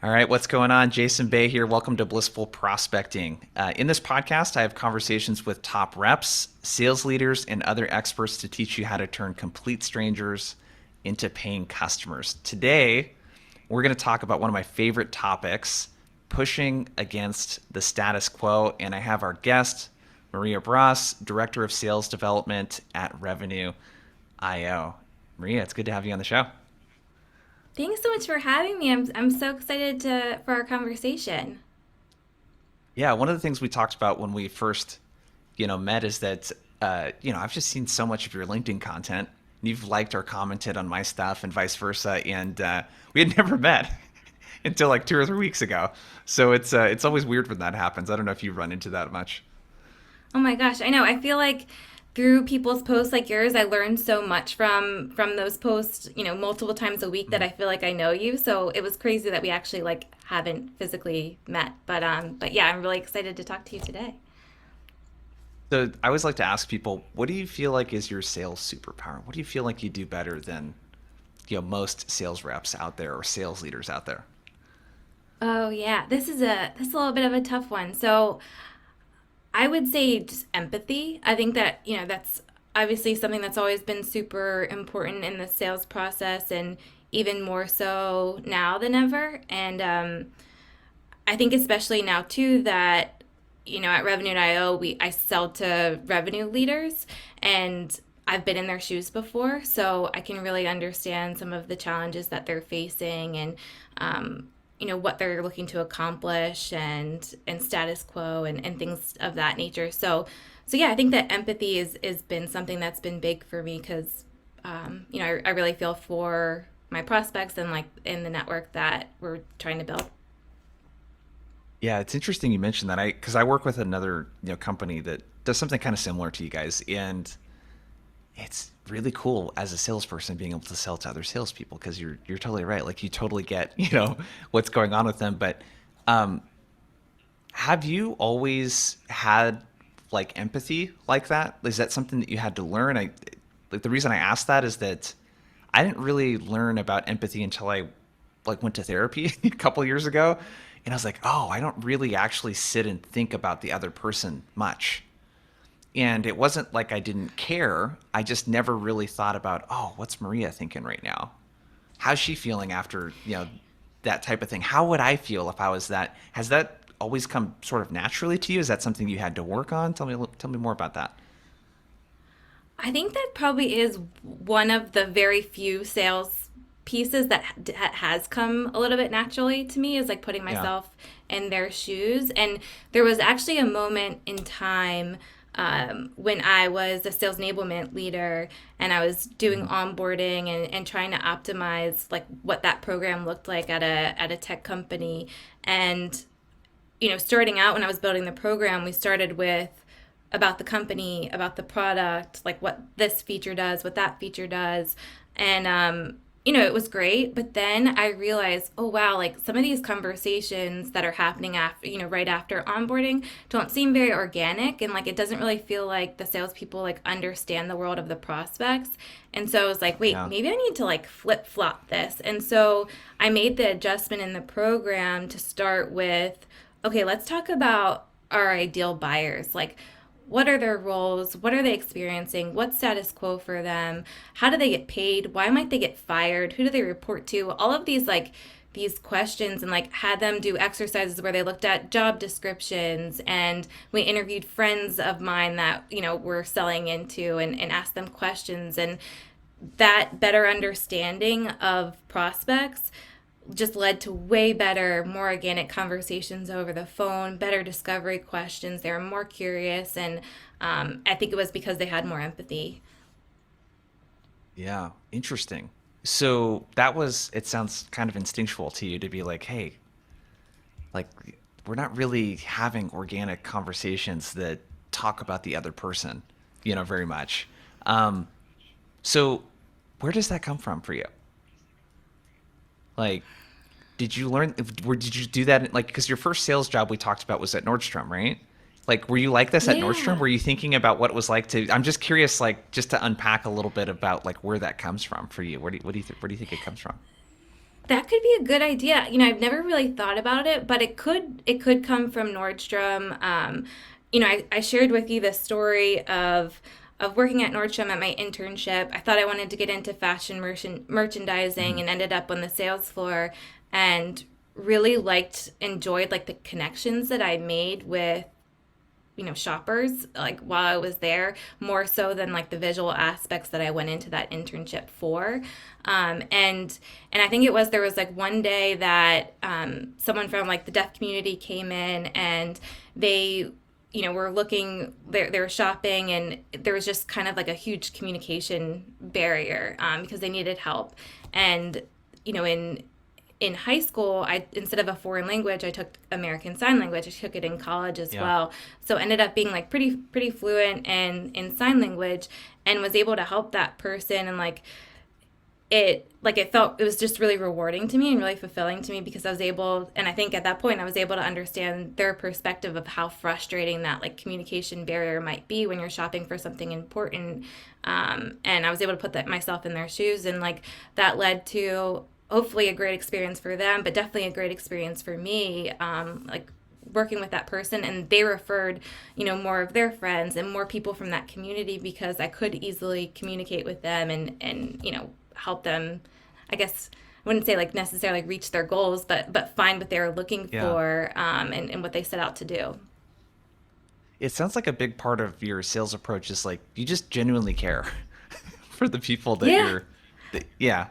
All right, what's going on? Jason Bay here. Welcome to Blissful Prospecting. In this podcast, I have conversations with top reps, sales leaders, and other experts to teach you how to turn complete strangers into paying customers. Today, we're going to talk about one of my favorite topics, pushing against the status quo. And I have our guest, Maria Bras, Director of Sales Development at Revenue IO. Maria, it's good to have you on the show. Thanks so much for having me. I'm so excited for our conversation. Yeah, one of the things we talked about when we first, met is that, I've just seen so much of your LinkedIn content. You've liked or commented on my stuff and vice versa, and we had never met until like 2 or 3 weeks ago. So it's always weird when that happens. I don't know if you run into that much. Oh my gosh, I know. I feel like through people's posts like yours, I learned so much from those posts, multiple times a week that I feel like I know you. So it was crazy that we actually like haven't physically met. But yeah, I'm really excited to talk to you today. So I always like to ask people, what do you feel like is your sales superpower? What do you feel like you do better than most sales reps out there or sales leaders out there? Oh yeah, this is a little bit of a tough one. So I would say just empathy. I think that, that's obviously something that's always been super important in the sales process and even more so now than ever. And I think especially now too that, at Revenue.io, I sell to revenue leaders and I've been in their shoes before, so I can really understand some of the challenges that they're facing and what they're looking to accomplish and status quo and things of that nature. So yeah, I think that empathy is been something that's been big for me because I really feel for my prospects and like in the network that we're trying to build. Yeah, it's interesting you mentioned that. Because I work with another company that does something kind of similar to you guys, and it's really cool as a salesperson being able to sell to other salespeople because you're totally right. Like you totally get what's going on with them. But um, have you always had like empathy like that? Is that something that you had to learn? I like the reason I asked that is that I didn't really learn about empathy until I like went to therapy a couple years ago, and I was like, oh, I don't really actually sit and think about the other person much. And it wasn't like I didn't care. I just never really thought about, oh, what's Maria thinking right now? How's she feeling after, that type of thing? How would I feel if I was that? Has that always come sort of naturally to you? Is that something you had to work on? Tell me more about that. I think that probably is one of the very few sales pieces that has come a little bit naturally to me is like putting Yeah. myself in their shoes. And there was actually a moment in time when I was a sales enablement leader and I was doing Mhm. onboarding and trying to optimize like what that program looked like at a tech company. And starting out when I was building the program, we started with about the company, about the product, like what this feature does, what that feature does. And, it was great. But then I realized, oh, wow, like some of these conversations that are happening after, right after onboarding don't seem very organic. And like it doesn't really feel like the salespeople like understand the world of the prospects. And so I was like, wait, Yeah. maybe I need to like flip flop this. And so I made the adjustment in the program to start with, okay, let's talk about our ideal buyers. Like, what are their roles? What are they experiencing? What's status quo for them? How do they get paid? Why might they get fired? Who do they report to? All of these questions and like had them do exercises where they looked at job descriptions and we interviewed friends of mine that were selling into and asked them questions and that better understanding of prospects just led to way better, more organic conversations over the phone, better discovery questions. They were more curious, and I think it was because they had more empathy. Yeah. Interesting. So that was, it sounds kind of instinctual to you to be like, hey, like we're not really having organic conversations that talk about the other person, very much. Um, so where does that come from for you? Like, did you learn, where did you do that? Like, because your first sales job we talked about was at Nordstrom, right? Like, were you like this at Nordstrom? Yeah. Were you thinking about what it was like to, I'm just curious, like, just to unpack a little bit about like where that comes from for you. Where do you think it comes from? That could be a good idea. I've never really thought about it, but it could come from Nordstrom. I shared with you the story of working at Nordstrom at my internship. I thought I wanted to get into fashion merchandising Hmm. and ended up on the sales floor and really enjoyed like the connections that I made with shoppers like while I was there, more so than like the visual aspects that I went into that internship for. And I think there was like one day that someone from like the deaf community came in, and they were looking, they were shopping, and there was just kind of like a huge communication barrier, because they needed help. And in high school, I instead of a foreign language, I took American Sign Language. I took it in college as Yeah. well, so ended up being like pretty fluent in sign language, and was able to help that person. And it was just really rewarding to me and really fulfilling to me, because I was able, and I think at that point I was able to understand their perspective of how frustrating that like communication barrier might be when you're shopping for something important. And I was able to put that myself in their shoes, and like that led to hopefully a great experience for them, but definitely a great experience for me. Like working with that person, and they referred more of their friends and more people from that community, because I could easily communicate with them and help them, I guess I wouldn't say like necessarily reach their goals, but find what they were looking Yeah. for, and what they set out to do. It sounds like a big part of your sales approach is like you just genuinely care for the people that Yeah, yeah.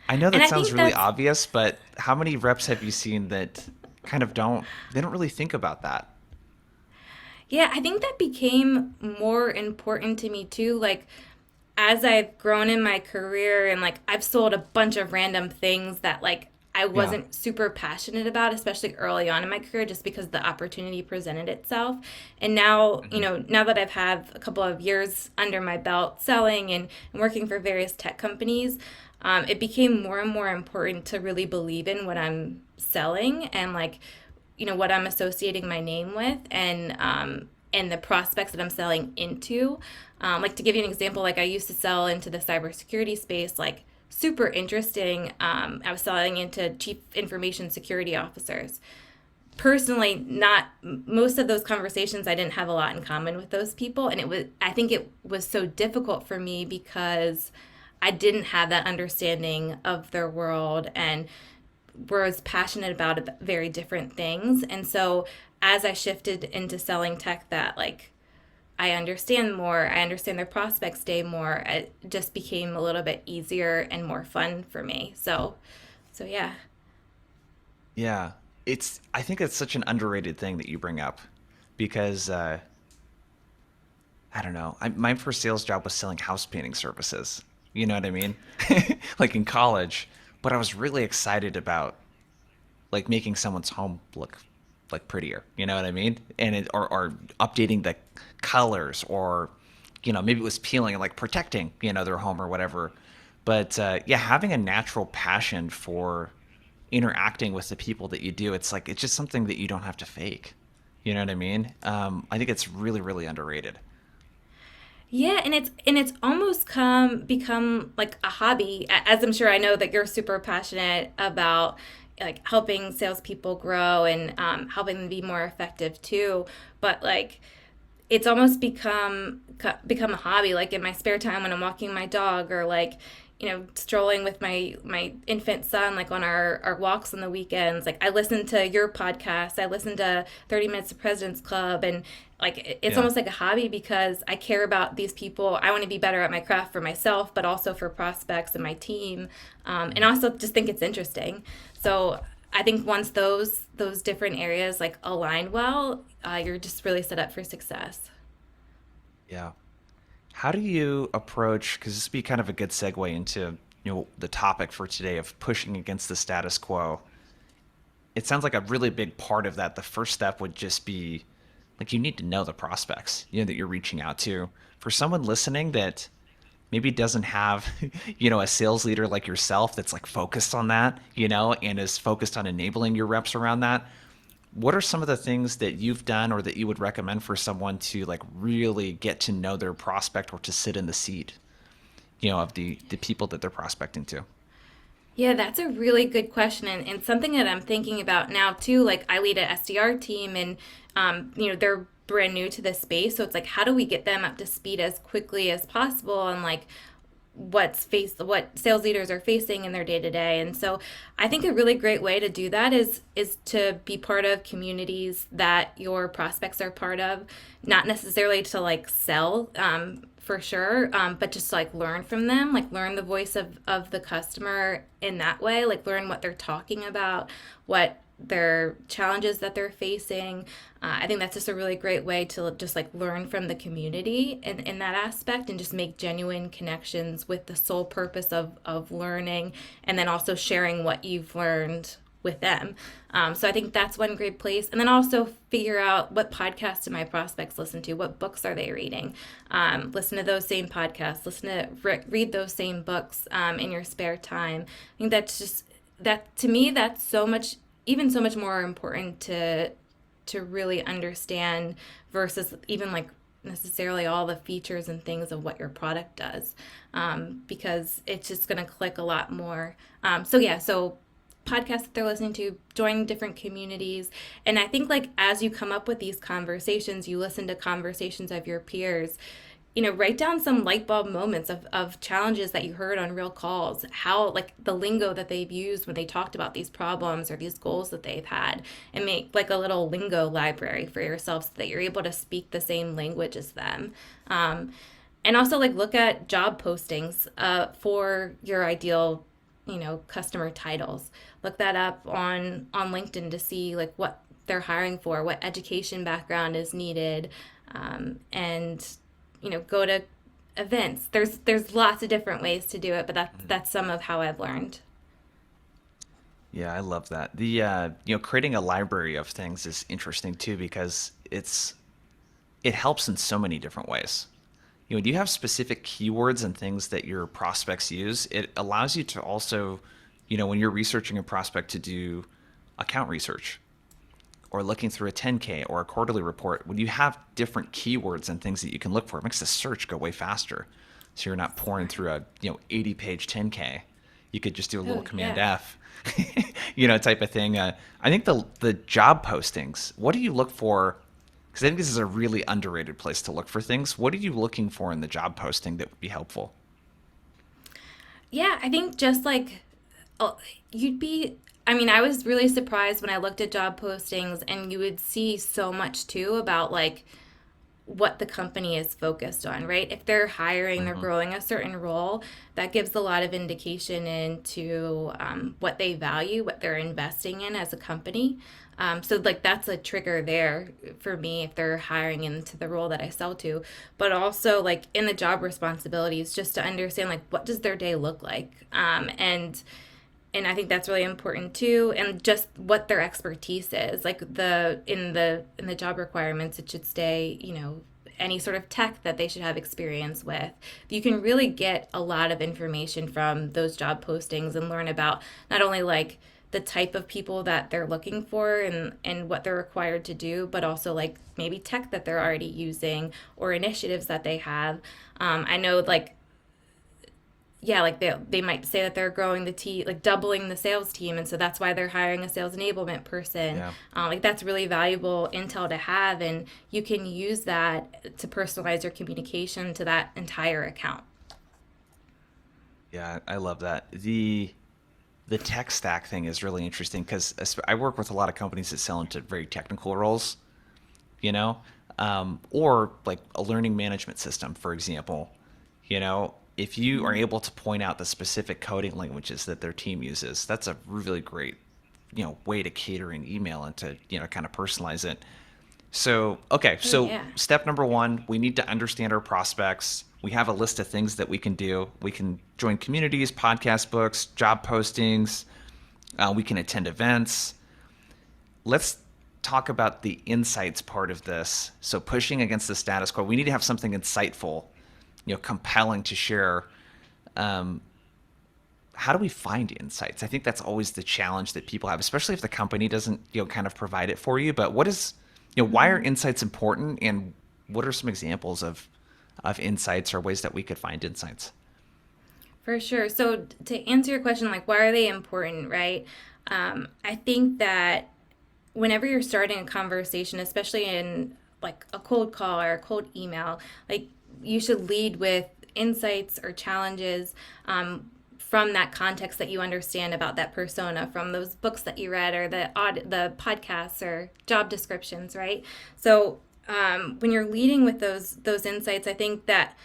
I know and that I sounds think really that's obvious, but how many reps have you seen that kind of they don't really think about that? yeah, I think that became more important to me too. Like as I've grown in my career, and like I've sold a bunch of random things that like I Yeah. wasn't super passionate about, especially early on in my career, just because the opportunity presented itself. And now, Hmm. now that I've had a couple of years under my belt selling and working for various tech companies, it became more and more important to really believe in what I'm selling, and like, what I'm associating my name with, and the prospects that I'm selling into. Like to give you an example, like I used to sell into the cybersecurity space, like super interesting. I was selling into chief information security officers. Personally, not most of those conversations, I didn't have a lot in common with those people, and I think it was so difficult for me because I didn't have that understanding of their world, and was passionate about very different things. And so as I shifted into selling tech that like I understand more, I understand their prospects day more, it just became a little bit easier and more fun for me. So yeah. Yeah. I think it's such an underrated thing that you bring up because I don't know. My first sales job was selling house painting services. You know what I mean? Like in college, but I was really excited about like making someone's home look like prettier. You know what I mean? Or updating the colors, or maybe it was peeling and like protecting their home or whatever. But yeah, having a natural passion for interacting with the people that you do, it's like it's just something that you don't have to fake. You know what I mean? I think it's really really underrated. Yeah, and it's almost come become like a hobby, as I'm sure I know that you're super passionate about, like helping salespeople grow, and helping them be more effective too. But like it's almost become a hobby, like in my spare time when I'm walking my dog, or like strolling with my infant son, like on our walks on the weekends. Like I listen to your podcast, I listen to 30 Minutes of President's Club, and like it's Yeah. almost like a hobby, because I care about these people. I want to be better at my craft for myself, but also for prospects and my team, and also just think it's interesting. So I think once those different areas like align well, you're just really set up for success. Yeah. How do you approach, because this would be kind of a good segue into the topic for today of pushing against the status quo. It sounds like a really big part of that. The first step would just be like you need to know the prospects, that you're reaching out to. For someone listening that maybe doesn't have, a sales leader like yourself that's like focused on that, and is focused on enabling your reps around that. What are some of the things that you've done or that you would recommend for someone to like really get to know their prospect or to sit in the seat, of the people that they're prospecting to? Yeah, that's a really good question, and something that I'm thinking about now too. Like, I lead an SDR team, and they're brand new to this space, so it's like, how do we get them up to speed as quickly as possible, and like what sales leaders are facing in their day to day. And so I think a really great way to do that is to be part of communities that your prospects are part of, not necessarily to like sell, for sure, but just like learn from them, like learn the voice of the customer in that way, like learn what they're talking about, what their challenges that they're facing. I think that's just a really great way to just like learn from the community in that aspect, and just make genuine connections with the sole purpose of learning, and then also sharing what you've learned with them. So I think that's one great place. And then also figure out, what podcasts do my prospects listen to? What books are they reading? Listen to those same podcasts. Read those same books in your spare time. I think that's just, that to me, that's so much, even so much more important to really understand, versus even like necessarily all the features and things of what your product does, because it's just going to click a lot more. So podcasts that they're listening to, join different communities. And I think like as you come up with these conversations, you listen to conversations of your peers, write down some light bulb moments of challenges that you heard on real calls, how like the lingo that they've used when they talked about these problems or these goals that they've had, and make like a little lingo library for yourself so that you're able to speak the same language as them. And also like look at job postings for your ideal customer titles. Look that up on LinkedIn to see like what they're hiring for, what education background is needed, and go to events. There's lots of different ways to do it, but that's some of how I've learned. Yeah, I love that. The creating a library of things is interesting too because it helps in so many different ways. Do you have specific keywords and things that your prospects use? It allows you to also, when you're researching a prospect, to do account research or looking through a 10K or a quarterly report. When you have different keywords and things that you can look for, it makes the search go way faster. So you're not pouring through a 80-page 10K. You could just do a little Oh Command yeah. F, type of thing. I think the job postings. What do you look for? Because I think this is a really underrated place to look for things. What are you looking for in the job posting that would be helpful? Yeah, I think just like, oh, you'd be, I mean, I was really surprised when I looked at job postings, and you would see so much too about like what the company is focused on, right? If they're hiring, they're Hmm. growing a certain role, that gives a lot of indication into what they value, what they're investing in as a company. So, like, that's a trigger there for me if they're hiring into the role that I sell to. But also, like, in the job responsibilities, just to understand, like, what does their day look like? And I think that's really important too, and just what their expertise is. Like the job requirements, it should stay, any sort of tech that they should have experience with. You can really get a lot of information from those job postings and learn about not only like the type of people that they're looking for, and what they're required to do, but also like maybe tech that they're already using or initiatives that they have. I know like, yeah, like they might say that they're growing the team, like doubling the sales team, and so that's why they're hiring a sales enablement person. Yeah. Like that's really valuable intel to have, and you can use that to personalize your communication to that entire account. Yeah, I love that. The tech stack thing is really interesting because I work with a lot of companies that sell into very technical roles, you know, or like a learning management system, for example. If you are able to point out the specific coding languages that their team uses, that's a really great, way to cater an email and to, kind of personalize it. So, okay, Oh so yeah. step number one, we need to understand our prospects. We have a list of things that we can do. We can join communities, podcast books, job postings. We can attend events. Let's talk about the insights part of this. So, pushing against the status quo, we need to have something insightful, compelling to share. Um, how do we find insights? I think that's always the challenge that people have, especially if the company doesn't, kind of provide it for you. But why are insights important, and what are some examples of insights or ways that we could find insights? For sure. So to answer your question, like why are they important, right? I think that whenever you're starting a conversation, especially in like a cold call or a cold email, like you should lead with insights or challenges from that context that you understand about that persona, from those books that you read or the podcasts or job descriptions, right? So when you're leading with those insights, I think that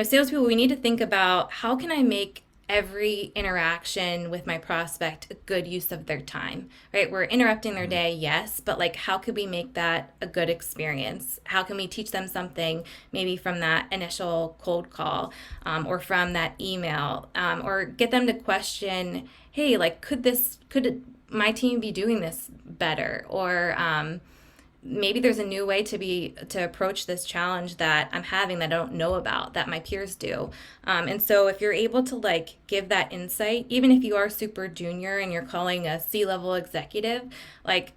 salespeople, we need to think about how can I make every interaction with my prospect a good use of their time, right? We're interrupting their day, yes, but like how could we make that a good experience? How can we teach them something maybe from that initial cold call or from that email or get them to question, hey, like could my team be doing this better? Or maybe there's a new way to approach this challenge that I'm having that I don't know about that my peers do. And so if you're able to like give that insight, even if you are super junior and you're calling a C-level executive, like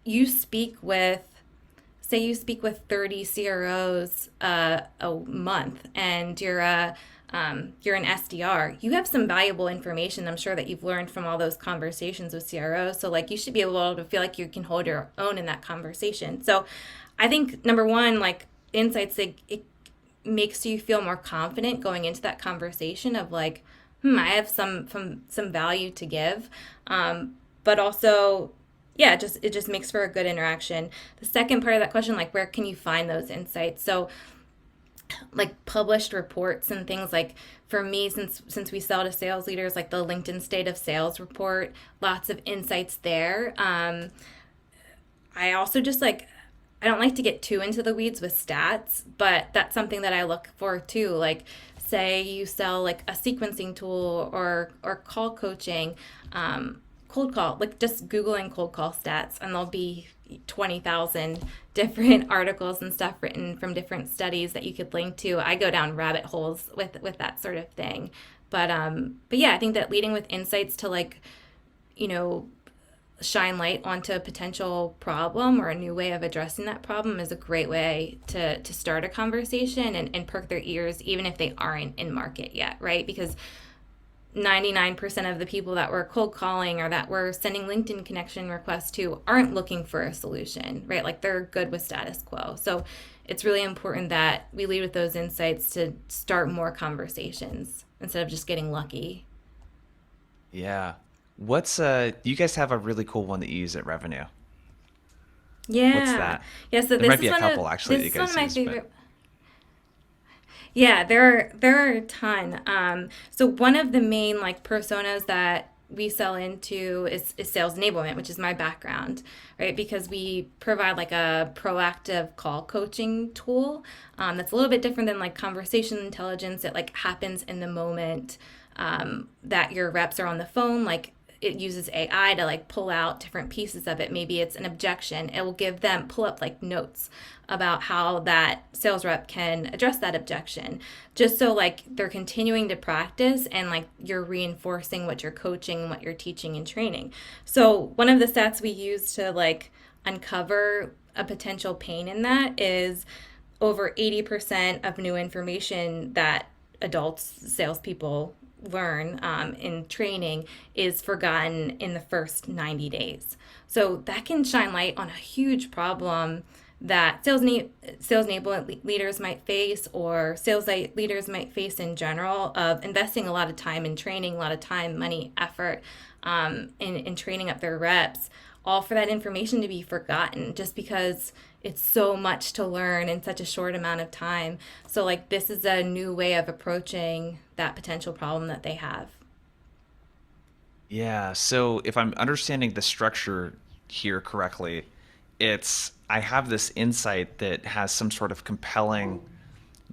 you speak with say you speak with 30 CROs a month and you're an SDR, you have some valuable information I'm sure that you've learned from all those conversations with CROs. So like you should be able to feel like you can hold your own in that conversation. So I think number one, like insights, it makes you feel more confident going into that conversation of like, I have some value to give. But also, yeah, it just makes for a good interaction. The second part of that question, like where can you find those insights? So like published reports and things like for me since we sell to sales leaders, like the LinkedIn State of Sales report, lots of insights there. I also just like I don't like to get too into the weeds with stats, but that's something that I look for too. Like say you sell like a sequencing tool or call coaching, cold call, like just Googling cold call stats, and there'll be 20,000 different articles and stuff written from different studies that you could link to. I go down rabbit holes with that sort of thing. But yeah, I think that leading with insights to like, you know, shine light onto a potential problem or a new way of addressing that problem is a great way to start a conversation and perk their ears, even if they aren't in market yet, right? Because 99% of the people that we're cold calling or that we're sending LinkedIn connection requests to aren't looking for a solution, right? Like they're good with status quo. So it's really important that we lead with those insights to start more conversations instead of just getting lucky. Yeah. What's you guys have a really cool one that you use at Revenue. What's Yeah. that? Yeah, so There might be a couple actually that this you is one of guys my use, but favorite. Yeah, there are a ton. So one of the main like personas that we sell into is sales enablement, which is my background, right? Because we provide like a proactive call coaching tool that's a little bit different than like conversation intelligence. It like happens in the moment that your reps are on the phone. Like it uses AI to like pull out different pieces of it. Maybe it's an objection. It will give them pull up like notes about how that sales rep can address that objection. Just so like they're continuing to practice and like you're reinforcing what you're coaching and what you're teaching and training. So one of the stats we use to like uncover a potential pain in that is over 80% of new information that adults, salespeople learn in training is forgotten in the first 90 days. So that can shine light on a huge problem that sales enablement leaders might face or sales leaders might face in general of investing a lot of time in training, a lot of time, money, effort in training up their reps, all for that information to be forgotten just because it's so much to learn in such a short amount of time. So like this is a new way of approaching that potential problem that they have. yeah. So if I'm understanding the structure here correctly, it's I have this insight that has some sort of compelling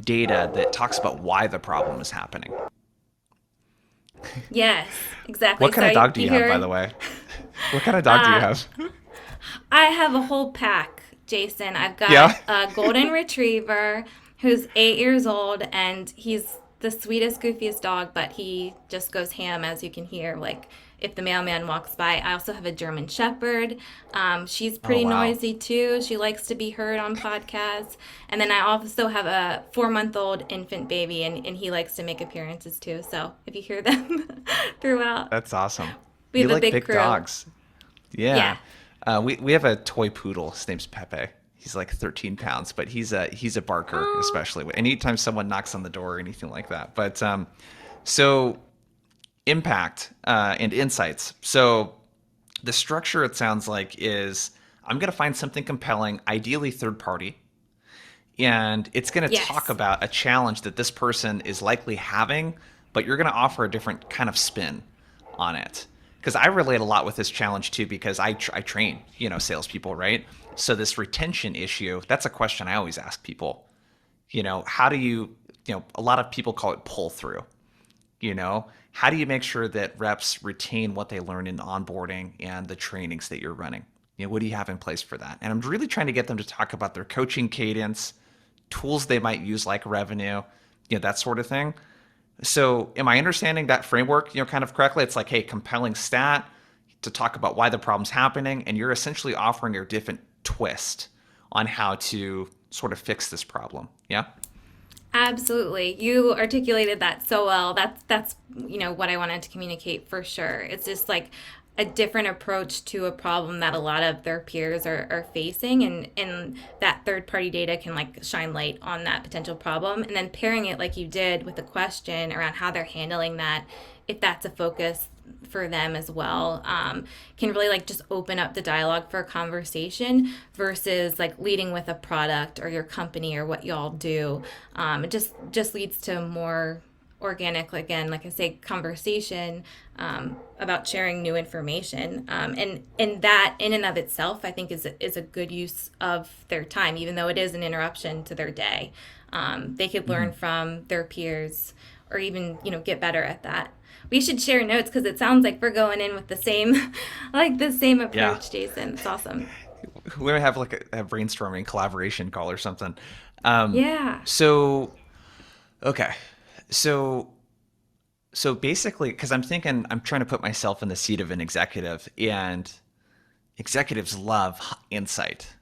data that talks about why the problem is happening. Yes, exactly. What kind So of dog do you you have, by hear the way? What kind of dog do you uh, have? I have a whole pack, Jason. I've got Yeah. a golden retriever who's 8 years old, and he's the sweetest, goofiest dog, but he just goes ham, as you can hear. Like, if the mailman walks by. I also have a German Shepherd. She's Oh, pretty wow. noisy too. She likes to be heard on podcasts. And then I also have a 4 month old infant baby, and he likes to make appearances too. So if you hear them throughout, That's awesome. we You have a like big big crew. dogs. Yeah. Yeah. We have a toy poodle. His name's Pepe. He's like 13 pounds, but he's a barker, Oh, especially anytime someone knocks on the door or anything like that. But so impact and insights. So the structure, it sounds like, is I'm going to find something compelling, ideally third party, and it's going to talk yes. about a challenge that this person is likely having, but you're going to offer a different kind of spin on it. Because I relate a lot with this challenge too, because I train, salespeople, right? So this retention issue, that's a question I always ask people. How do a lot of people call it pull through. How do you make sure that reps retain what they learn in onboarding and the trainings that you're running? What do you have in place for that? And I'm really trying to get them to talk about their coaching cadence, tools they might use like revenue, that sort of thing. So am I understanding that framework, kind of correctly? It's like, hey, compelling stat to talk about why the problem's happening, and you're essentially offering a different twist on how to sort of fix this problem. Yeah? Absolutely. You articulated that so well. That's what I wanted to communicate for sure. It's just like a different approach to a problem that a lot of their peers are facing, and that third party data can like shine light on that potential problem, and then pairing it like you did with a question around how they're handling that, if that's a focus for them as well, can really like just open up the dialogue for a conversation versus like leading with a product or your company or what y'all do. It just leads to more organic, again, like I say, conversation about sharing new information, and that in and of itself I think is a good use of their time, even though it is an interruption to their day. They could learn Mm-hmm. from their peers or even get better at that. We should share notes because it sounds like we're going in with the same like the same Yeah. approach, Jason. It's awesome. We're gonna have like a brainstorming collaboration call or something. Um, Yeah. so okay, so basically, because I'm thinking, I'm trying to put myself in the seat of an executive, and executives love insight,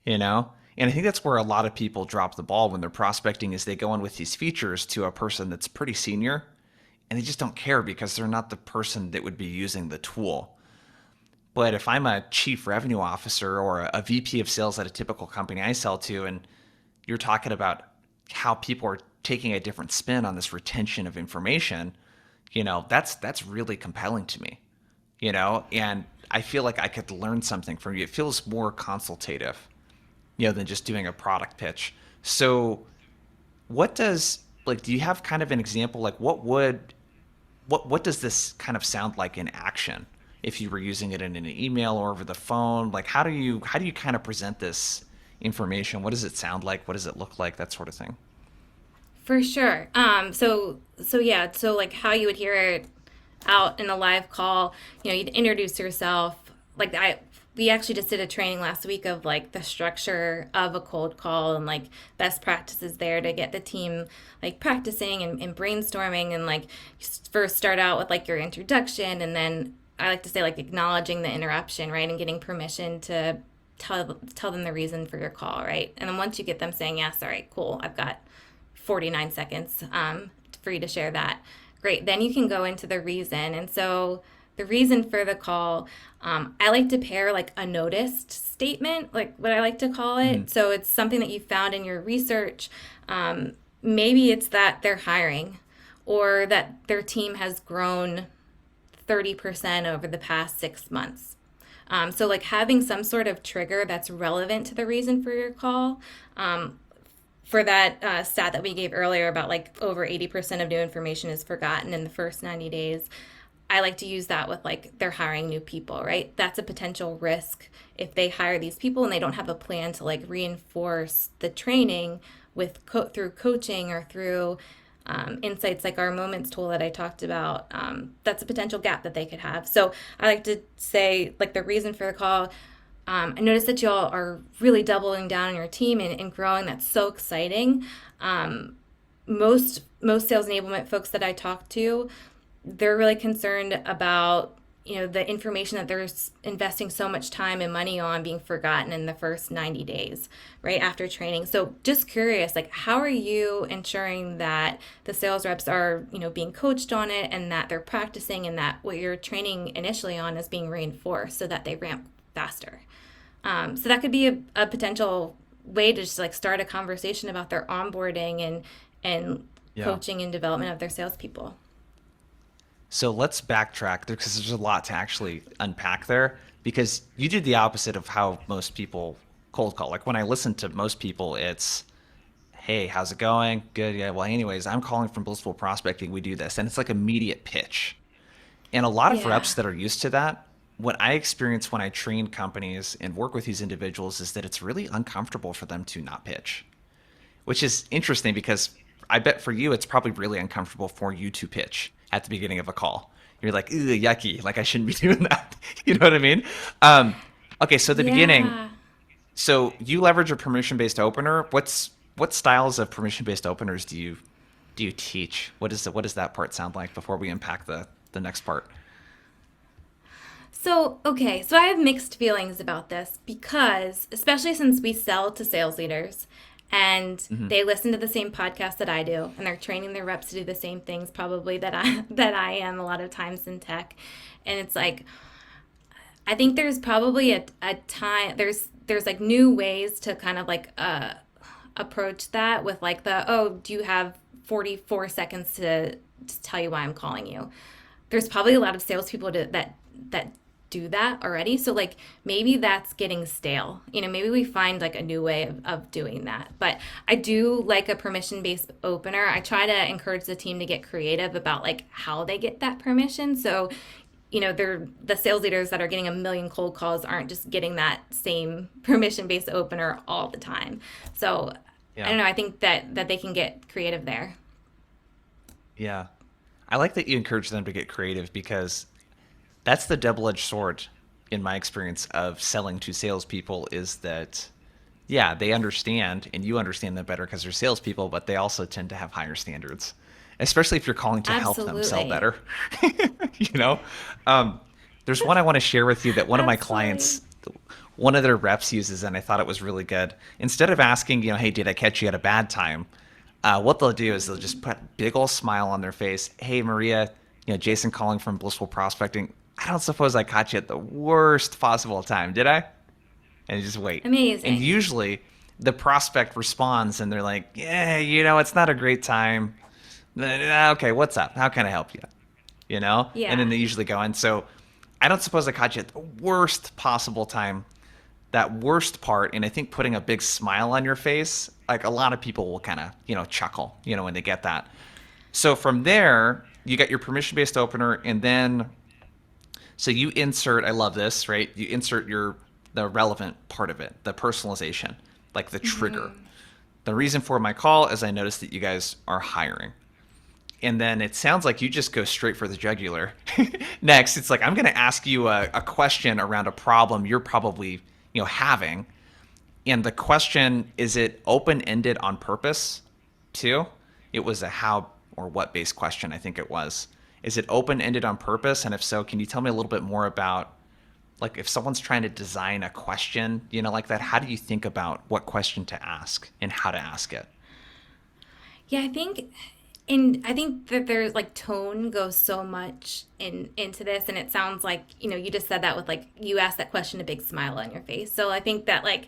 and I think that's where a lot of people drop the ball when they're prospecting, is they go in with these features to a person that's pretty senior, and they just don't care because they're not the person that would be using the tool. But if I'm a chief revenue officer or a VP of sales at a typical company I sell to, and you're talking about how people are taking a different spin on this retention of information, that's really compelling to me, and I feel like I could learn something from you. It feels more consultative, than just doing a product pitch. So what does, like, do you have kind of an example, like what does this kind of sound like in action if you were using it in an email or over the phone? Like, how do you kind of present this information? What does it sound like? What does it look like? That sort of thing. For sure. So yeah, so like how you would hear it out in a live call, you'd introduce yourself. Like we actually just did a training last week of like the structure of a cold call and like best practices there to get the team like practicing and brainstorming, and like first start out with like your introduction, and then I like to say like acknowledging the interruption, right, and getting permission to tell them the reason for your call, right, and then once you get them saying yes, all right, cool, I've got 49 seconds for you to share that. Great. Then you can go into the reason. And so the reason for the call, I like to pair like a noticed statement, like what I like to call Hmm. it. So it's something that you found in your research. Maybe it's that they're hiring or that their team has grown 30% over the past 6 months. So, like having some sort of trigger that's relevant to the reason for your call, for that stat that we gave earlier about like over 80% of new information is forgotten in the first 90 days. I like to use that with like they're hiring new people, right? That's a potential risk if they hire these people and they don't have a plan to like reinforce the training with through coaching or through insights like our moments tool that I talked about. That's a potential gap that they could have. So I like to say like the reason for the call. I noticed that y'all are really doubling down on your team and growing. That's so exciting. Most sales enablement folks that I talk to, they're really concerned about the information that they're investing so much time and money on being forgotten in the first 90 days, right after training. So just curious, like, how are you ensuring that the sales reps are, being coached on it, and that they're practicing, and that what you're training initially on is being reinforced so that they ramp faster? So that could be a potential way to just like start a conversation about their onboarding and Yeah. coaching and development of their salespeople. So let's backtrack because there's a lot to actually unpack there because you did the opposite of how most people cold call. Like when I listen to most people, it's, hey, how's it going? Good. Yeah. Well, anyways, I'm calling from Blissful Prospecting. We do this. And it's like immediate pitch. And a lot of Yeah. reps that are used to that, what I experience when I train companies and work with these individuals is that it's really uncomfortable for them to not pitch, which is interesting because I bet for you, it's probably really uncomfortable for you to pitch at the beginning of a call. You're like, ooh, yucky. Like I shouldn't be doing that. You know what I mean? Okay, so the beginning, Yeah. so you leverage a permission-based opener. What styles of permission-based openers do you teach? What does that part sound like before we unpack the next part? So, okay, so I have mixed feelings about this because, especially since we sell to sales leaders and Hmm. they listen to the same podcast that I do, and they're training their reps to do the same things probably that I am a lot of times in tech. And it's like, I think there's probably a time there's like new ways to kind of like approach that with like do you have 44 seconds to tell you why I'm calling you? There's probably a lot of salespeople that do that already. So like maybe that's getting stale. Maybe we find like a new way of doing that. But I do like a permission based opener. I try to encourage the team to get creative about like how they get that permission. So they're the sales leaders that are getting a million cold calls aren't just getting that same permission based opener all the time. So I Yeah. don't know. I think that they can get creative there. Yeah. I like that you encourage them to get creative because that's the double-edged sword in my experience of selling to salespeople is that, yeah, they understand and you understand them better because they're salespeople, but they also tend to have higher standards, especially if you're calling to help them sell Absolutely. better. you know, um, there's one I want to share with you that one of my Absolutely. clients, one of their reps uses, and I thought it was really good. Instead of asking, hey, did I catch you at a bad time? What they'll do is they'll just put a big old smile on their face. Hey, Maria, Jason calling from Blissful Prospecting. I don't suppose I caught you at the worst possible time, did I? And you just wait. And Amazing. usually the prospect responds and they're like, yeah, it's not a great time. Okay, what's up? How can I help you? And then Yeah. they usually go, and so I don't suppose I caught you at the worst possible time, that worst part. And I think putting a big smile on your face, like a lot of people will kind of, chuckle, when they get that. So from there, you got your permission based opener, and then so you insert, I love this, right? You insert the relevant part of it, the personalization, like the trigger. Hmm. The reason for my call is I noticed that you guys are hiring. And then it sounds like you just go straight for the jugular. Next, it's like I'm going to ask you a question around a problem you're probably, having. And the question, is it open-ended on purpose too? It was a how or what based question, I think it was. Is it open-ended on purpose? And if so, can you tell me a little bit more about like if someone's trying to design a question, like that, how do you think about what question to ask and how to ask it? Yeah, I think that there's like tone goes so much into this, and it sounds like you just said that with like you asked that question, a big smile on your face. So I think that like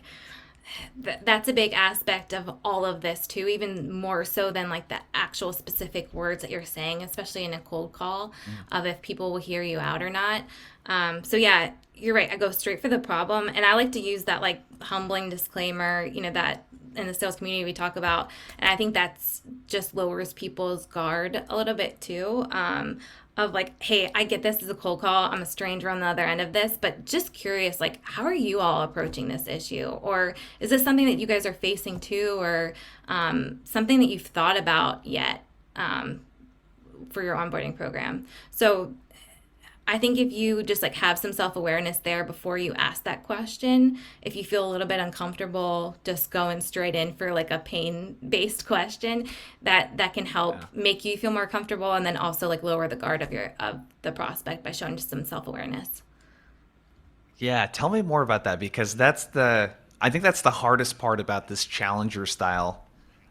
that's a big aspect of all of this too, even more so than like the actual specific words that you're saying, especially in a cold call, Mm. of if people will hear you out or not. So yeah, you're right. I go straight for the problem, and I like to use that like humbling disclaimer, that in the sales community we talk about, and I think that's just lowers people's guard a little bit too. Of like, hey, I get this is a cold call. I'm a stranger on the other end of this, but just curious, like, how are you all approaching this issue? Or is this something that you guys are facing too, or something that you've thought about yet for your onboarding program? So I think if you just like have some self-awareness there before you ask that question, if you feel a little bit uncomfortable just going straight in for like a pain-based question, that can help Yeah. make you feel more comfortable, and then also like lower the guard of the prospect by showing just some self-awareness. Yeah, tell me more about that because I think that's the hardest part about this challenger style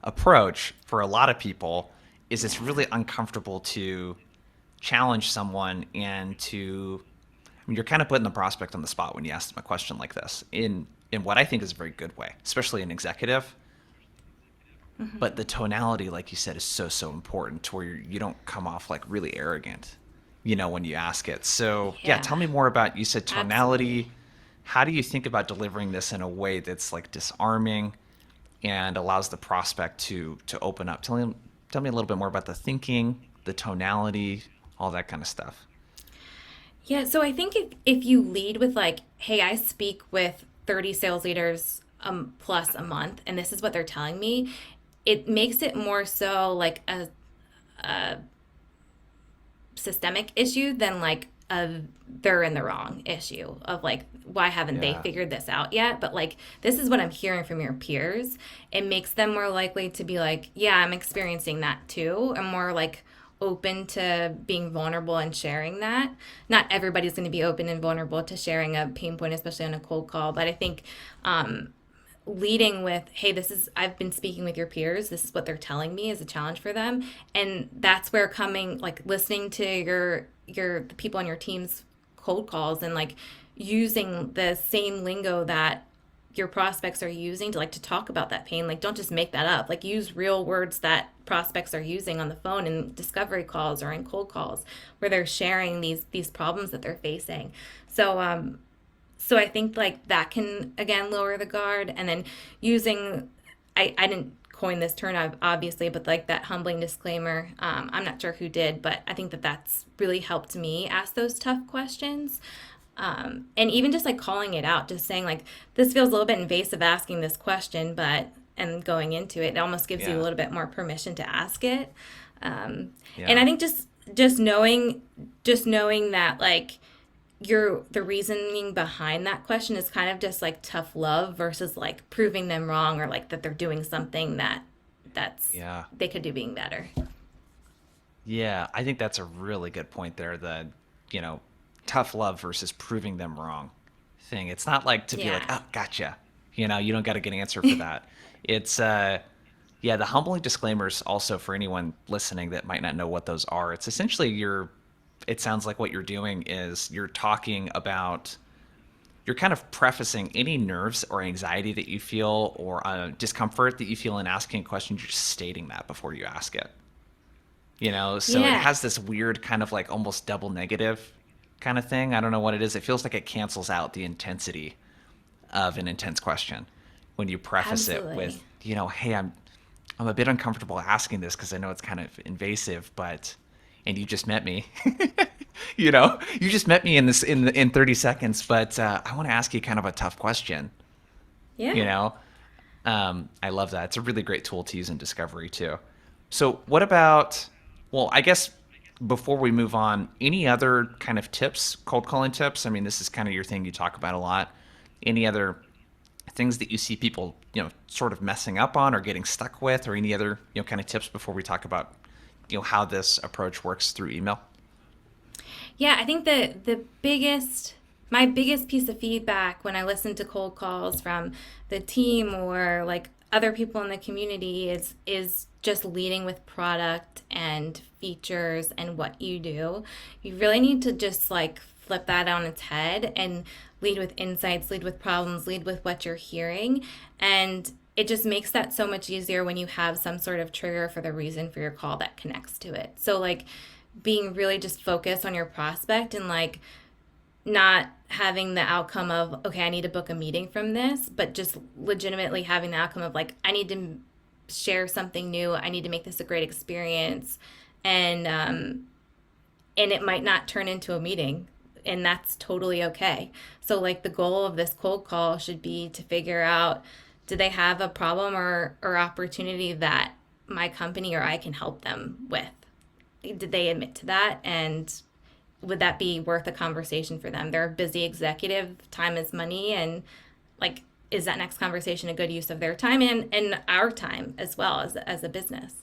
approach for a lot of people is it's Yeah. really uncomfortable to challenge someone and to I mean, you're kind of putting the prospect on the spot when you ask them a question like this in what I think is a very good way, especially an executive. But the tonality, like you said, is so important to where you don't come off like really arrogant, when you ask it. So yeah, Yeah. tell me more about, you said Absolutely. tonality. How do you think about delivering this in a way that's like disarming and allows the prospect to open up? Tell me a little bit more about the thinking, the tonality, all that kind of stuff. Yeah, so I think if you lead with like, hey, I speak with 30 sales leaders plus a month, and this is what they're telling me, it makes it more so like a systemic issue than like a they're in the wrong issue of like why haven't they Yeah. figured this out yet, but like this is what I'm hearing from your peers. It makes them more likely to be like, yeah, I'm experiencing that too. I'm more like open to being vulnerable and sharing that. Not everybody's going to be open and vulnerable to sharing a pain point, especially on a cold call, but I think leading with, hey, this is, I've been speaking with your peers, this is what they're telling me is a challenge for them, and that's where coming like listening to your the people on your team's cold calls and like using the same lingo that your prospects are using to like to talk about that pain. Like don't just make that up, like use real words that prospects are using on the phone in discovery calls or in cold calls where they're sharing these problems that they're facing. So I think like that can again lower the guard, and then using, I didn't coin this term obviously, but like that humbling disclaimer. I'm not sure who did, but I think that that's really helped me ask those tough questions. And even just like calling it out, just saying like this feels a little bit invasive asking this question, but and going into it, it almost gives you a Yeah. little bit more permission to ask it. And Yeah. I think just knowing that like the reasoning behind that question is kind of just like tough love versus like proving them wrong or like that they're doing something that's Yeah. they could do being better. Yeah, I think that's a really good point there. You know, tough love versus proving them wrong thing. It's not like to be like, Yeah. oh, gotcha. You don't got to get an answer for that. It's, yeah, the humbling disclaimers also for anyone listening that might not know what those are. It's essentially it sounds like what you're doing is you're talking about, you're kind of prefacing any nerves or anxiety that you feel or discomfort that you feel in asking a question. You're just stating that before you ask it. So it Yeah. has this weird kind of like almost double negative kind of thing. I don't know what it is. It feels like it cancels out the intensity of an intense question when you preface it Absolutely. with, hey, I'm a bit uncomfortable asking this because I know it's kind of invasive, but and you just met me. You just met me in this in 30 seconds, but I want to ask you kind of a tough question, you Yeah. know? I love that. It's a really great tool to use in discovery too. So, what about, well, I guess before we move on, any other kind of tips, cold calling tips? I mean, this is kind of your thing you talk about a lot. Any other things that you see people, sort of messing up on or getting stuck with, or any other, kind of tips before we talk about, how this approach works through email? Yeah, I think the biggest my biggest piece of feedback when I listen to cold calls from the team or like other people in the community is just leading with product and features and what you do. You really need to just like flip that on its head and lead with insights, lead with problems, lead with what you're hearing, and it just makes that so much easier when you have some sort of trigger for the reason for your call that connects to it. So like being really just focused on your prospect and like not having the outcome of okay, I need to book a meeting from this, but just legitimately having the outcome of like I need to share something new, I need to make this a great experience, and and it might not turn into a meeting, and that's totally okay. So like the goal of this cold call should be to figure out, do they have a problem or opportunity that my company or I can help them with? Did they admit to that? And would that be worth a conversation for them? They're a busy executive, time is money, and like, is that next conversation a good use of their time and our time as well as a business?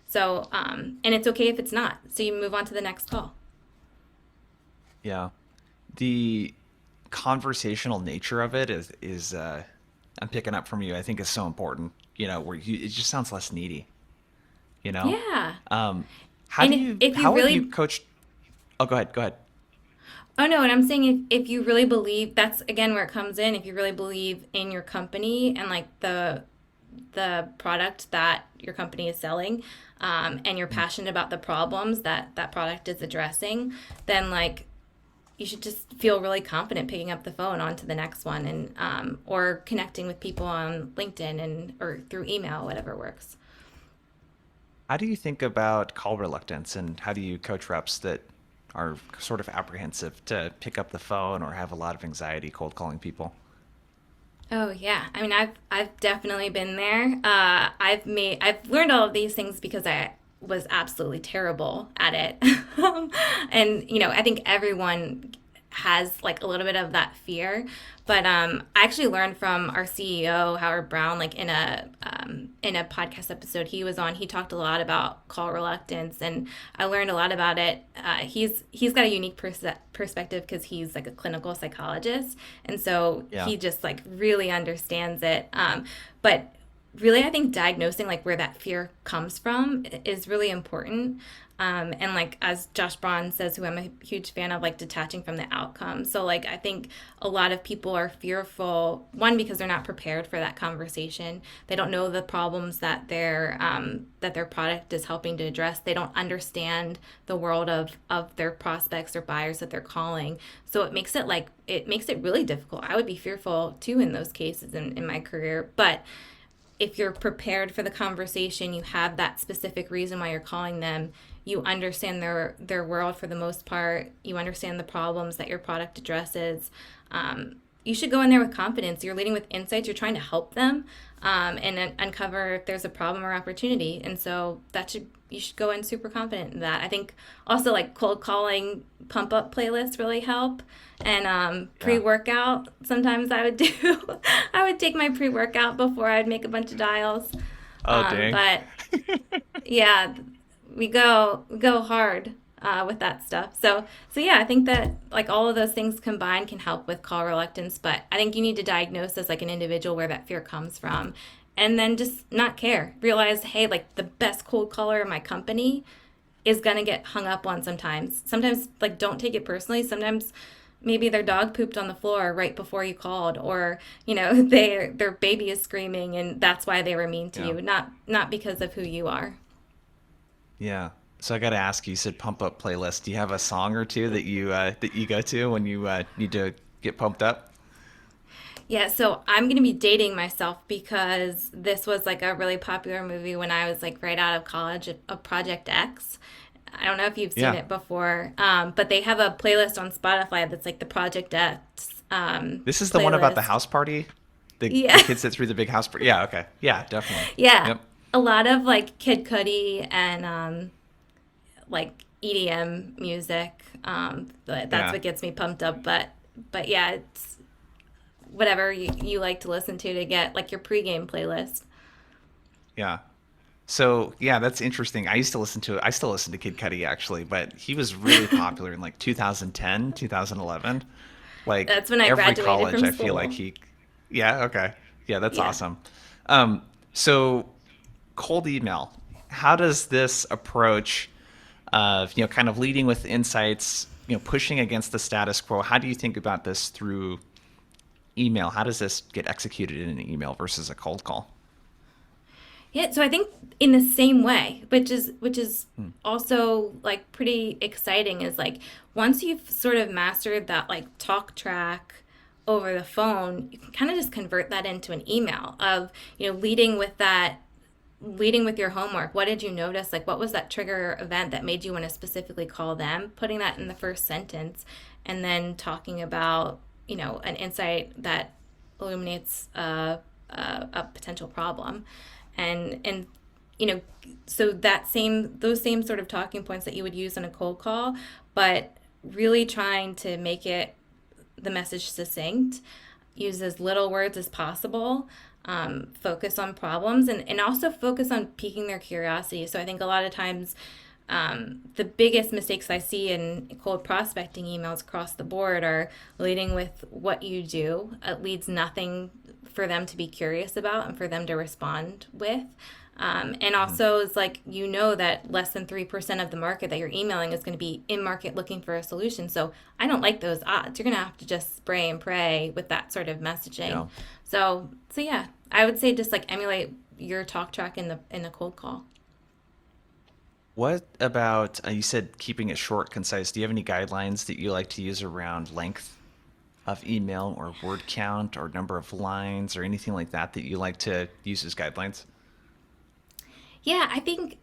So, and it's okay if it's not. So you move on to the next call. Yeah. The conversational nature of it is I'm picking up from you. I think is so important. Where it just sounds less needy. You know, Yeah. um, And if you how have you really, coached? Oh, go ahead. Go ahead. oh no, and I'm saying if you really believe, that's again where it comes in. If you really believe in your company and like the product that your company is selling, and you're Mm. passionate about the problems that that product is addressing, then like you should just feel really confident picking up the phone on to the next one and or connecting with people on LinkedIn and or through email, whatever works. How do you think about call reluctance, and how do you coach reps that are sort of apprehensive to pick up the phone or have a lot of anxiety cold calling people? Oh yeah, I mean I've definitely been there. I've learned all of these things because I was absolutely terrible at it, and I think everyone has like a little bit of that fear. But I actually learned from our CEO Howard Brown, like in a podcast episode he was on. He talked a lot about call reluctance, and I learned a lot about it. He's got a unique perspective because he's like a clinical psychologist, and so Yeah. he just like really understands it. But really, I think diagnosing like where that fear comes from is really important. And like as Josh Braun says, who I'm a huge fan of, like detaching from the outcome. So like I think a lot of people are fearful, one because they're not prepared for that conversation. They don't know the problems that their product is helping to address. They don't understand the world of their prospects or buyers that they're calling. So it makes it really difficult. I would be fearful too in those cases in my career, but if you're prepared for the conversation, you have that specific reason why you're calling them, you understand their world for the most part, you understand the problems that your product addresses, you should go in there with confidence. You're leading with insights, you're trying to help them, and uncover if there's a problem or opportunity. And so you should go in super confident in that. I think also like cold calling pump up playlists really help. And pre Yeah. workout, sometimes I would do. I would take my pre workout before I'd make a bunch of dials. Oh, dang. But yeah, we go hard with that stuff. So yeah, I think that like all of those things combined can help with call reluctance. But I think you need to diagnose as like an individual where that fear comes from, and then just not care. Realize, hey, like the best cold caller in my company is gonna get hung up on sometimes. Sometimes like don't take it personally. Sometimes maybe their dog pooped on the floor right before you called, or their baby is screaming and that's why they were mean to Yeah. you, not because of who you are. Yeah. So I got to ask you, you said pump up playlist. Do you have a song or two that you go to when you need to get pumped up? Yeah, so I'm gonna be dating myself because this was like a really popular movie when I was like right out of college, of Project X. I don't know if you've seen Yeah. it before, but they have a playlist on Spotify that's like the Project X This is the one about the playlist. house party? The Yeah, kids that threw the big house party. Yeah, okay. Yeah, definitely. yeah, Yep. a lot of like Kid Cudi and like EDM music. But that's Yeah. what gets me pumped up. But yeah, it's whatever you like to listen to get like your pregame playlist. Yeah. So yeah, that's interesting. I still listen to Kid Cudi actually, but he was really popular in like 2010, 2011. Like That's when I every graduated college, from I feel like school. he, yeah, okay. Yeah, that's Yeah. awesome. So cold email, how does this approach of, kind of leading with insights, pushing against the status quo, how do you think about this through email? How does this get executed in an email versus a cold call? Yeah, so I think in the same way, which is Hmm. also like pretty exciting, is like once you've sort of mastered that like talk track over the phone, you can kind of just convert that into an email of, leading with your homework. What did you notice? Like what was that trigger event that made you want to specifically call them? Putting that in the first sentence and then talking about, an insight that illuminates a potential problem, and you know so those same sort of talking points that you would use in a cold call, but really trying to make it the message succinct, use as little words as possible, focus on problems, and also focus on piquing their curiosity. So I think a lot of times the biggest mistakes I see in cold prospecting emails across the board are leading with what you do. It leads nothing for them to be curious about and for them to respond with. And Mhm. also, it's like you know that less than 3% of the market that you're emailing is going to be in market looking for a solution. So I don't like those odds. You're going to have to just spray and pray with that sort of messaging. Yeah. So yeah, I would say just like emulate your talk track in the cold call. What about, you said keeping it short, concise. Do you have any guidelines that you like to use around length of email or word count or number of lines or anything like that that you like to use as guidelines? Yeah, I think,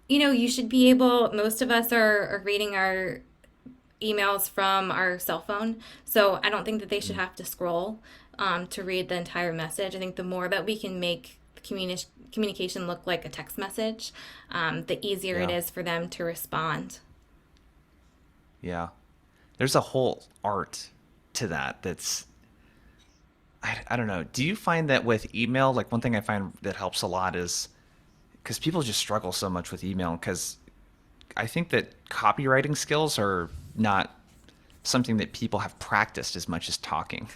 you should be able, most of us are reading our emails from our cell phone. So I don't think that they should Mm. have to scroll to read the entire message. I think the more that we can make communication look like a text message, the easier it Yeah. is for them to respond. Yeah. There's a whole art to that that's, I don't know. Do you find that with email, like one thing I find that helps a lot is because people just struggle so much with email because I think that copywriting skills are not something that people have practiced as much as talking.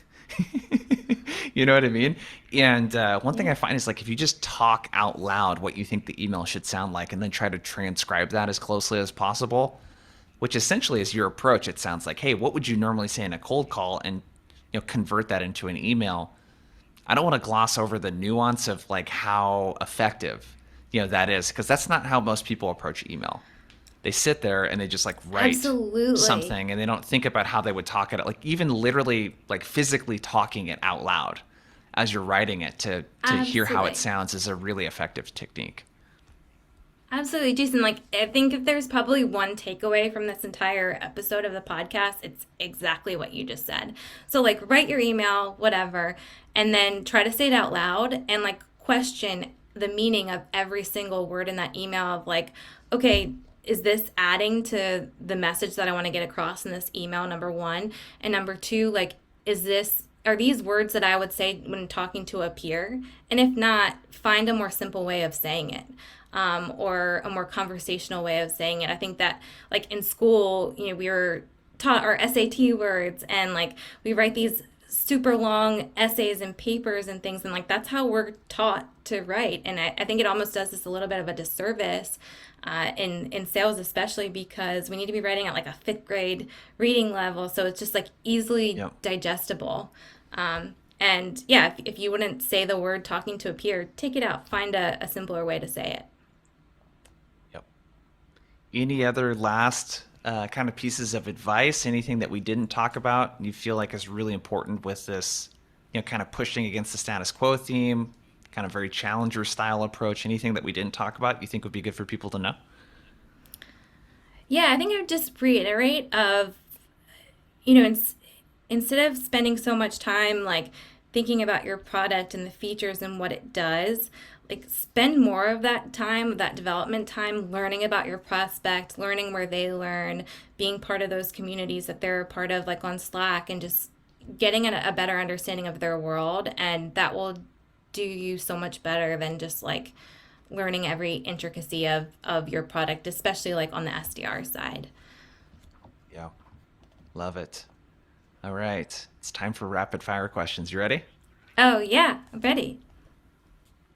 You know what I mean? And one thing Yeah. I find is like if you just talk out loud what you think the email should sound like and then try to transcribe that as closely as possible, which essentially is your approach. It sounds like, hey, what would you normally say in a cold call and convert that into an email. I don't want to gloss over the nuance of like how effective that is because that's not how most people approach email. They sit there and they just like write Absolutely. something and they don't think about how they would talk it, like even literally like physically talking it out loud as you're writing it to hear how it Absolutely. sounds is a really effective technique. Absolutely, Jason. Like, I think if there's probably one takeaway from this entire episode of the podcast, it's exactly what you just said. So, like, write your email, whatever, and then try to say it out loud and, like, question the meaning of every single word in that email of, like, okay, is this adding to the message that I want to get across in this email, number one? And number two, like, are these words that I would say when talking to a peer? And if not, find a more simple way of saying it, or a more conversational way of saying it. I think that, like in school, we were taught our SAT words, and like we write these super long essays and papers and things, and like that's how we're taught to write. And I think it almost does us a little bit of a disservice in sales, especially because we need to be writing at like a fifth grade reading level, so it's just like easily Yep. digestible. And yeah, if you wouldn't say the word talking to a peer, take it out. Find a simpler way to say it. Yep. Any other last kind of pieces of advice? Anything that we didn't talk about you feel like is really important with this, kind of pushing against the status quo theme, kind of very challenger style approach? Anything that we didn't talk about you think would be good for people to know? Yeah, I think I would just reiterate of, you know, instead of spending so much time like thinking about your product and the features and what it does, like spend more of that time, that development time, learning about your prospect, learning where they learn, being part of those communities that they're a part of, like on Slack, and just getting a better understanding of their world. And that will do you so much better than just like learning every intricacy of your product, especially like on the SDR side. Yeah. Love it. All right. It's time for rapid fire questions. You ready? Oh, yeah, ready.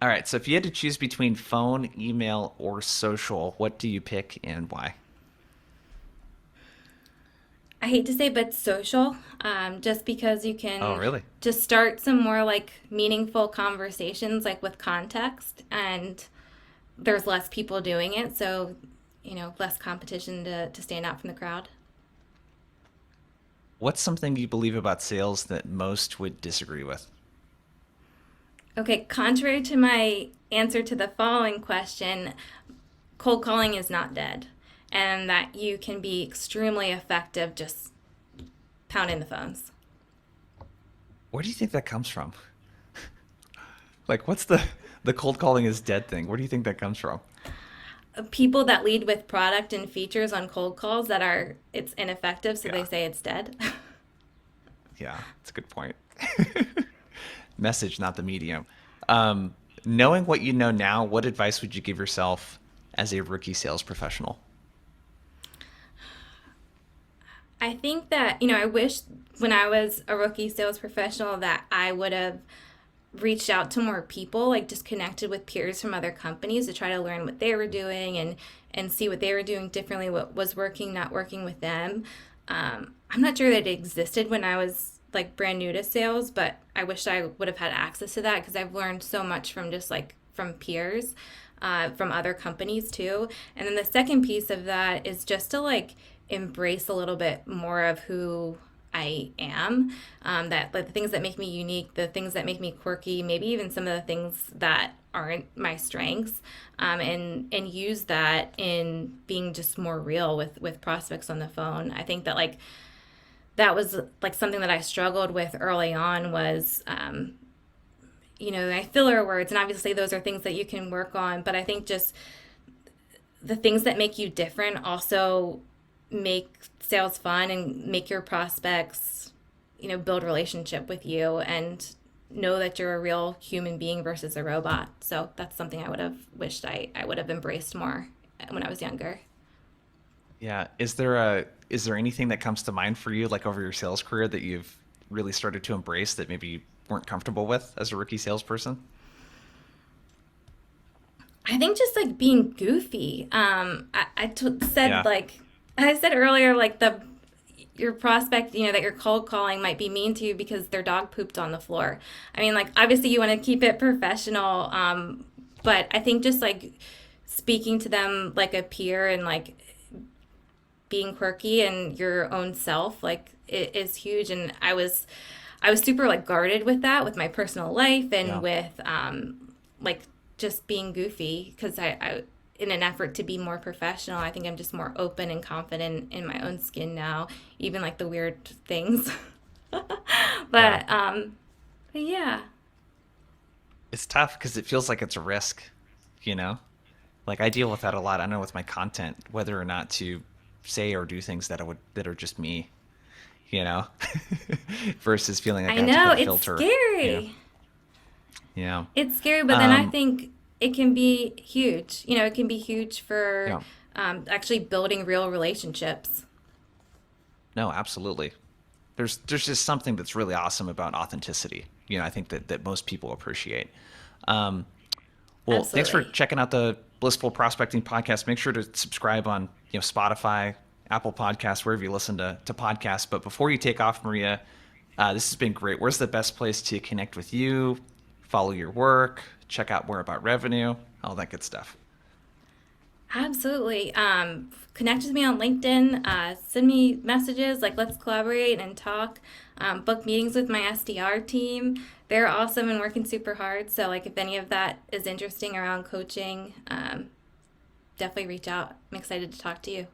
All right. So if you had to choose between phone, email, or social, what do you pick and why? I hate to say, but social, just because you Oh, can really? just start some more like meaningful conversations, like with context, and there's less people doing it, so less competition to stand out from the crowd. What's something you believe about sales that most would disagree with? Okay, contrary to my answer to the following question, cold calling is not dead, and that you can be extremely effective just pounding the phones. Where do you think that comes from? Like, what's the cold calling is dead thing? Where do you think that comes from? people that lead with product and features on cold calls that are it's ineffective, so they Yeah. say it's dead. Yeah. That's a good point. Message, not the medium. Knowing what you know now, what advice would you give yourself as a rookie sales professional? I think that, I wish when I was a rookie sales professional that I would have reached out to more people, like just connected with peers from other companies to try to learn what they were doing and see what they were doing differently, what was working, not working with them. I'm not sure that it existed when I was like brand new to sales, but I wish I would have had access to that because I've learned so much from just like from peers, from other companies too. And then the second piece of that is just to like embrace a little bit more of who I am. That like the things that make me unique, the things that make me quirky, maybe even some of the things that aren't my strengths, and use that in being just more real with prospects on the phone. I think that like that was like something that I struggled with early on was my filler words, and obviously those are things that you can work on, but I think just the things that make you different also make sales fun and make your prospects, build relationship with you and know that you're a real human being versus a robot. So that's something I would have wished I would have embraced more when I was younger. Yeah. Is there anything that comes to mind for you, like over your sales career, that you've really started to embrace that maybe you weren't comfortable with as a rookie salesperson? I think just like being goofy. Said Yeah. like I said earlier, like the your prospect, that you're cold calling might be mean to you because their dog pooped on the floor. I mean, like obviously you want to keep it professional, but I think just like speaking to them like a peer and like being quirky and your own self, like it is huge. And I was super like guarded with that with my personal life and Yeah. with like just being goofy because I in an effort to be more professional. I think I'm just more open and confident in my own skin now, even like the weird things. Yeah. But yeah. It's tough because it feels like it's a risk, you know? Like I deal with that a lot. I know with my content, whether or not to say or do things that are just me, you know, versus feeling like I I have to know put a it's filter, you know. scary. Yeah. It's scary, but then I Um, think it can be huge. It can be huge for yeah. actually building real relationships. No, absolutely. There's just something that's really awesome about authenticity. You know, I think that most people appreciate. Um, well, thanks for Absolutely. checking out the Blissful Prospecting podcast. Make sure to subscribe on Spotify, Apple Podcasts, wherever you listen to podcasts. But before you take off, Maria, this has been great. Where's the best place to connect with you, follow your work, check out more about revenue, all that good stuff? Absolutely. Connect with me on LinkedIn. Send me messages like let's collaborate and talk. Book meetings with my SDR team. They're awesome and working super hard. So, like, if any of that is interesting around coaching, definitely reach out. I'm excited to talk to you.